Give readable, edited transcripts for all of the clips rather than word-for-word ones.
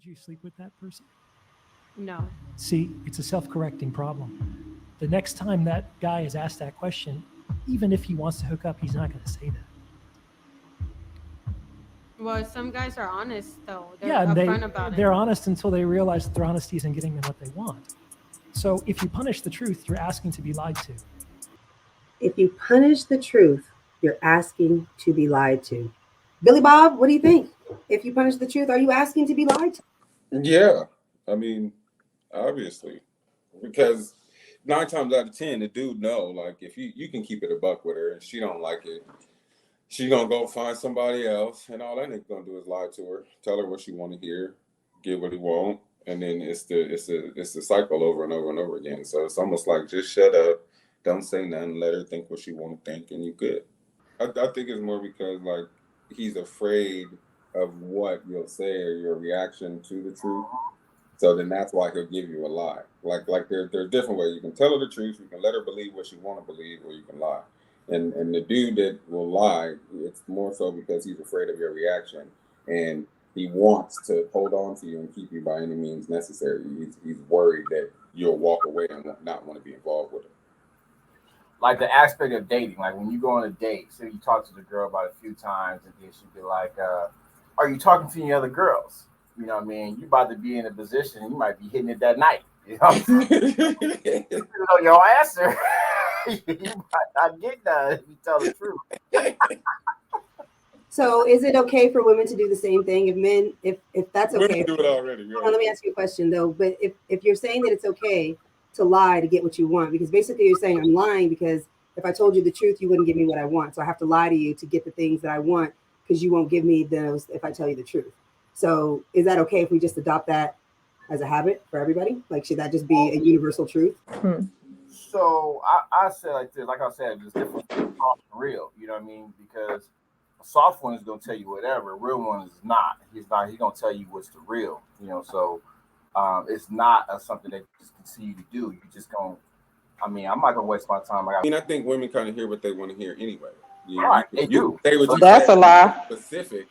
Did you sleep with that person? No. See, it's a self-correcting problem. The next time that guy is asked that question, even if he wants to hook up, he's not going to say that. Well, some guys are honest though. They're Yeah, and upfront about it. they're honest until they realize that their honesty isn't getting them what they want. So if you punish the truth, you're asking to be lied to. If you punish the truth, you're asking to be lied to. Billy Bob, what do you think? If you punish the truth, are you asking to be lied to? Yeah, I mean, obviously, because 9 times out of 10, the dude know, like, if you can keep it a buck with her and she don't like it, she gonna go find somebody else, and all that nigga gonna do is lie to her, tell her what she want to hear, get what he want, and then it's the cycle over and over and over again. So it's almost like just shut up, don't say nothing, let her think what she want to think, and you good. I think it's more because like he's afraid of what you'll say or your reaction to the truth. So then that's why he'll give you a lie. Like there are different ways. You can tell her the truth, you can let her believe what she want to believe, or you can lie. And the dude that will lie, it's more so because he's afraid of your reaction, and he wants to hold on to you and keep you by any means necessary. He's worried that you'll walk away and not want to be involved with him. Like the aspect of dating, like when you go on a date, so you talk to the girl about a few times, and then she'd be like, are you talking to any other girls? You know what I mean? You about to be in a position, you might be hitting it that night. You know what I'm saying? You know your answer. You might not get that if you tell the truth. So is it okay for women to do the same thing? If that's okay. Women do it already. Hold on, let me ask you a question though. But if you're saying that it's okay to lie to get what you want, because basically you're saying I'm lying because if I told you the truth, you wouldn't give me what I want. So I have to lie to you to get the things that I want because you won't give me those if I tell you the truth. So is that okay if we just adopt that as a habit for everybody? Like, should that just be a universal truth? So I said like this, like I said, there's different soft and real. You know what I mean? Because a soft one is gonna tell you whatever, a real one is not. He's gonna tell you what's the real. You know, so it's not something that you just continue to do. You just gonna. I mean, I'm not gonna waste my time. I think women kind of hear what they want to hear anyway. They do. That's a lie. Specific.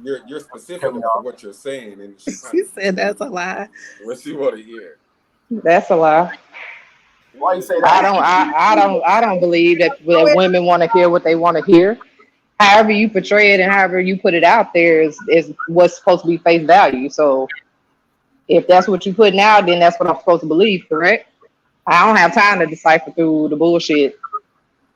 You're specific about what you're saying, and she said that's a lie. What she want to hear. That's a lie. Why you say that? I don't believe that women want to hear what they want to hear. However you portray it and however you put it out there is what's supposed to be face value. So if that's what you're putting out, then that's what I'm supposed to believe, correct? I don't have time to decipher through the bullshit.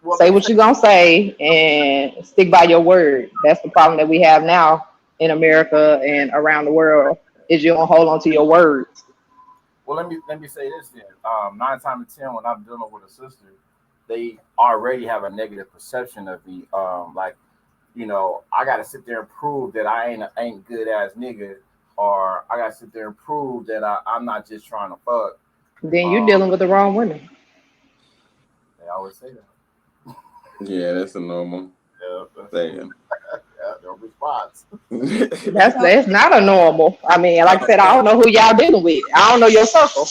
Well, say what you're gonna say and stick by your word. That's the problem that we have now in America and around the world, is you don't hold on to your words. Well, let me say this then. 9 times out of 10, when I'm dealing with a sister, they already have a negative perception of me. Like, you know, I gotta sit there and prove that I ain't good ass nigga, or I gotta sit there and prove that I'm not just trying to fuck. Then you're dealing with the wrong women. They always say that. Yeah, that's a normal thing. Yeah, no response. That's not a normal. I mean, like I said, I don't know who y'all dealing with. I don't know your circle.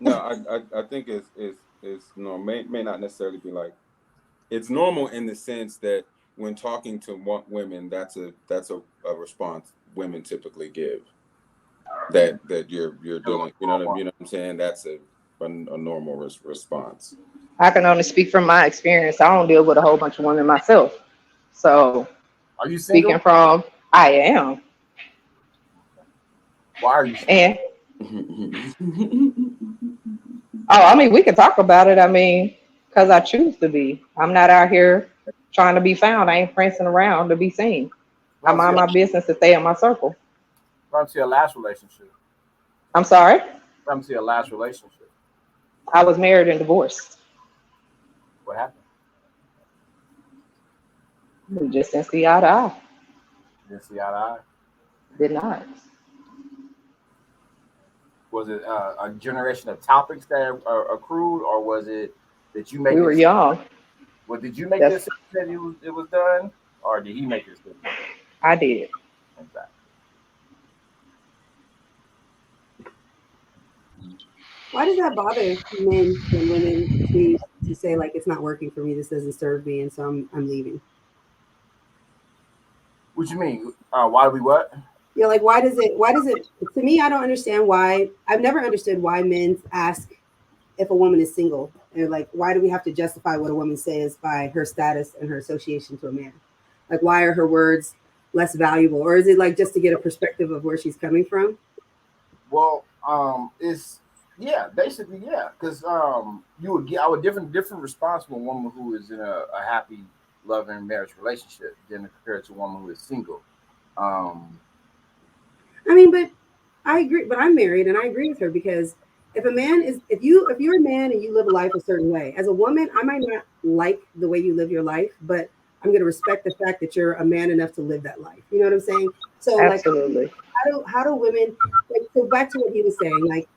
No, I think it's normal. May not necessarily be like it's normal in the sense that when talking to women, that's a response women typically give. That you're doing, you know what I'm saying? That's a normal response. I can only speak from my experience. I don't deal with a whole bunch of women myself. So are you single? Speaking from, I am. Why are you single? I mean, we can talk about it. I mean, because I choose to be. I'm not out here trying to be found. I ain't prancing around to be seen. I mind my business to stay in my circle. From to your last relationship. I'm sorry? From to your last relationship. I was married and divorced. What happened? We just didn't see eye to eye. Didn't see eye to eye? Did not. Was it a generation of topics that accrued, or was it that you made? We were young. Well, did you make this that it was done, or did he make this? I did. Exactly. Why does that bother men and women to say like it's not working for me, this doesn't serve me, and so I'm leaving? What you mean? Why do we what? Yeah, like why does it to me, I don't understand why. I've never understood why men ask if a woman is single. And like why do we have to justify what a woman says by her status and her association to a man? Like why are her words less valuable? Or is it like just to get a perspective of where she's coming from? Well, it's yeah, basically yeah, because you would get I would different response from a woman who is in a happy, loving marriage relationship than compared to a woman who is single. Um, I mean, but I agree, but I'm married and I agree with her because if you're a man and you live a life a certain way, as a woman, I might not like the way you live your life, but I'm gonna respect the fact that you're a man enough to live that life. You know what I'm saying? So like Absolutely. how do women like so back to what he was saying, like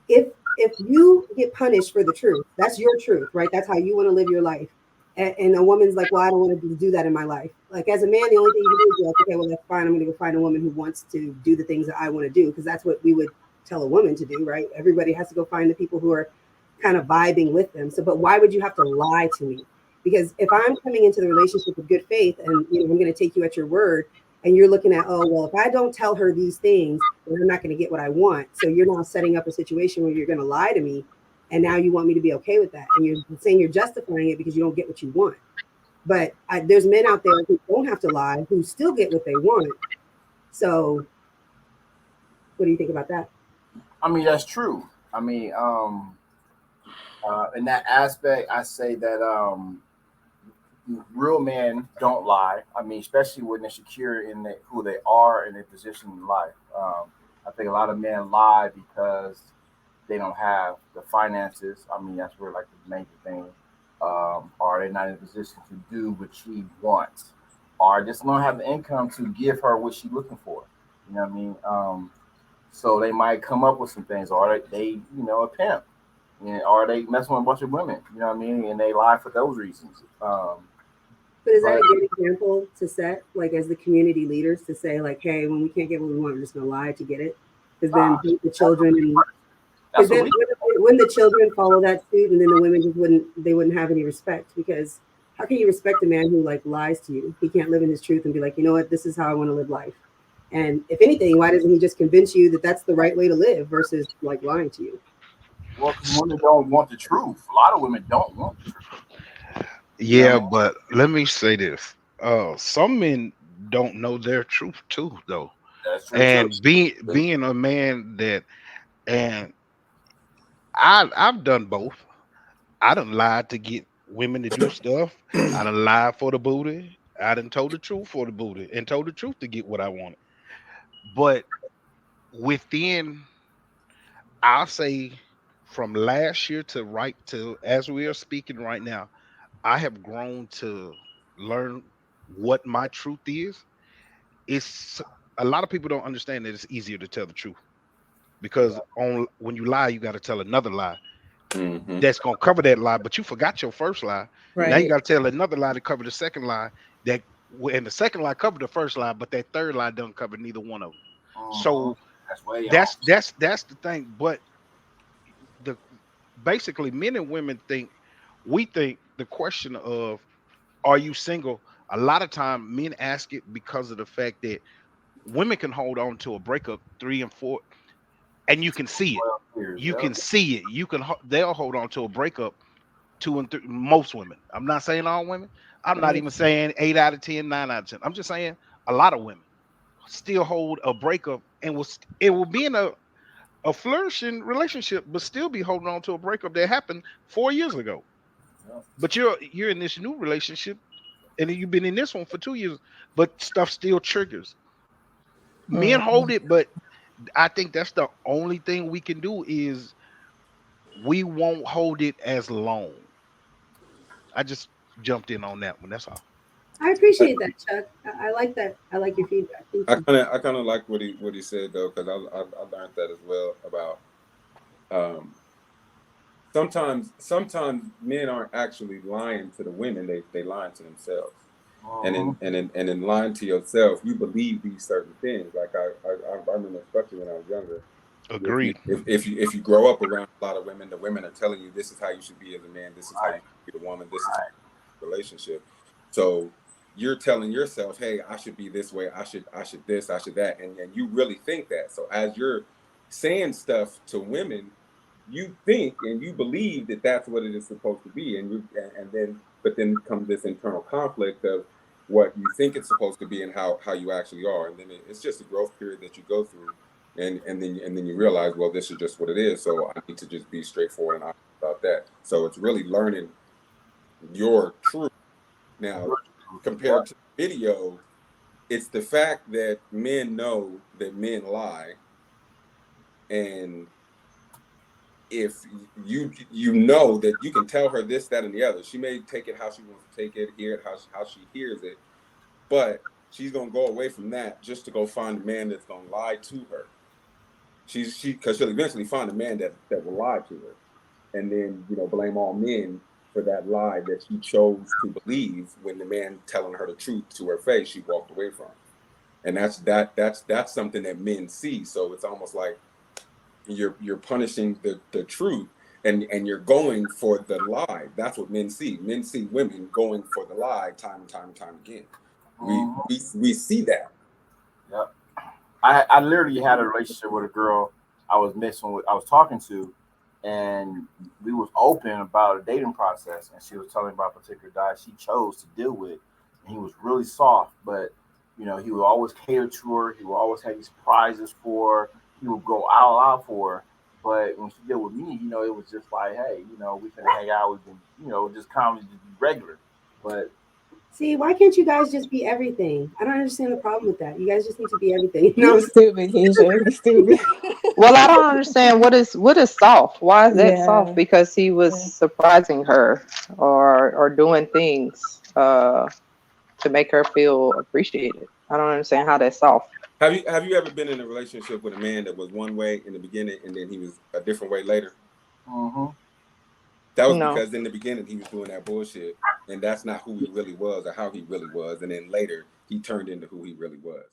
if you get punished for the truth, that's your truth, right? That's how you want to live your life. And a woman's like, well, I don't want to do that in my life. Like as a man, the only thing you can do is be like, okay, well, that's fine. I'm going to go find a woman who wants to do the things that I want to do because that's what we would tell a woman to do, right? Everybody has to go find the people who are kind of vibing with them. So, but why would you have to lie to me? Because if I'm coming into the relationship with good faith and I'm going to take you at your word, and you're looking at, oh, well, if I don't tell her these things, then I'm not going to get what I want. So you're now setting up a situation where you're going to lie to me. And now you want me to be okay with that. And you're saying you're justifying it because you don't get what you want. But there's men out there who don't have to lie, who still get what they want. So what do you think about that? I mean that's true. I mean, in that aspect, I say that real men don't lie. I mean, especially when they're secure in who they are and their position in life. I think a lot of men lie because they don't have the finances. I mean, that's where like the major thing. Or they're not in a position to do what she wants, or just don't have the income to give her what she's looking for. You know what I mean? So they might come up with some things, or they a pimp, or they mess with a bunch of women. You know what I mean? And they lie for those reasons. But is that But a good example to set, like as the community leaders, to say, like, hey, when we can't get what we want, we're just going to lie to get it? Because then the children and because that's what then we. wouldn't the children follow that suit, and then the women just wouldn't have any respect? Because how can you respect a man who like lies to you? He can't live in his truth and be like, you know what, this is how I want to live life. And if anything, why doesn't he just convince you that that's the right way to live versus like lying to you? Well, because women don't want the truth. A lot of women don't want the truth. You know what I Yeah, mean? but let me say this. Some men don't know their truth too, though. That's true too. And being a man that and I've done both. I done lied to get women to do stuff. I done lied for the booty. I done told the truth for the booty and told the truth to get what I wanted. But within, I'll say from last year to right to as we are speaking right now, I have grown to learn what my truth is. It's a lot of people don't understand that it's easier to tell the truth because on when you lie, you got to tell another lie Mm-hmm. that's gonna cover that lie, but you forgot your first lie. Now you Right. got to tell another lie to cover the second lie. That and the second lie covered the first lie, but that third lie doesn't cover neither one of them. Uh-huh. So That's way off. that's the thing. But the basically men and women think the question of are you single? A lot of time men ask it because of the fact that women can hold on to a breakup 3 and 4, and you can see it. 12 years. You Yep. can see it. They'll hold on to a breakup 2 and 3. Most women. I'm not saying all women. I'm not Right. even saying 8 out of 10, 9 out of 10. I'm just saying a lot of women still hold a breakup and it will be in a flourishing relationship, but still be holding on to a breakup that happened 4 years ago. Yep. But you're in this new relationship and you've been in this one for 2 years, but stuff still triggers. Men hold it, but I think that's the only thing we can do is we won't hold it as long. I just jumped in on that one. That's all. I appreciate that, Chuck. I like that. I like your feedback. Thank you. I kind of like what he said though, because I learned that as well about um, sometimes men aren't actually lying to the women, they lying to themselves. And Uh-huh. in lying to yourself, you believe these certain things. Like I remember, especially when I was younger, Agreed. if you grow up around a lot of women, the women are telling you this is how you should be as a man, this is how you Right. should be a woman, this is how you should be a relationship. So you're telling yourself, hey, I should be this way, I should this, I should that, and you really think that. So as you're saying stuff to women, you think and you believe that that's what it is supposed to be, and then but then comes this internal conflict of what you think it's supposed to be and how you actually are, and then it's just a growth period that you go through, and then you realize, well, this is just what it is, so I need to just be straightforward and honest about that. So it's really learning your truth. Now, compared to video, it's the fact that men know that men lie, and if you know that you can tell her this, that, and the other, she may take it how she wants to take it, hear it how she hears it, but she's gonna go away from that just to go find a man that's gonna lie to her. Because she'll eventually find a man that will lie to her, and then blame all men for that lie that she chose to believe when the man telling her the truth to her face she walked away from. And that's something that men see. So it's almost like you're punishing the truth, and you're going for the lie. That's what men see. Men see women going for the lie time and time and time again. We see that. Yep. I literally had a relationship with a girl I was talking to, and we was open about a dating process, and she was telling me about a particular guy she chose to deal with, and he was really soft, but he would always cater to her, he would always have these prizes for her, he would go all out for her. But when she dealt with me, it was just like, hey, we finna hang out with him, just kind of just be regular. But see, why can't you guys just be everything? I don't understand the problem with that. You guys just need to be everything. No, You're stupid, Keisha. You're stupid. Well, I don't understand what is soft. Why is that Yeah. soft? Because he was surprising her or doing things to make her feel appreciated. I don't understand how that's soft. Have you ever been in a relationship with a man that was one way in the beginning and then he was a different way later? That was No. because in the beginning he was doing that bullshit, and that's not who he really was or how he really was, and then later he turned into who he really was.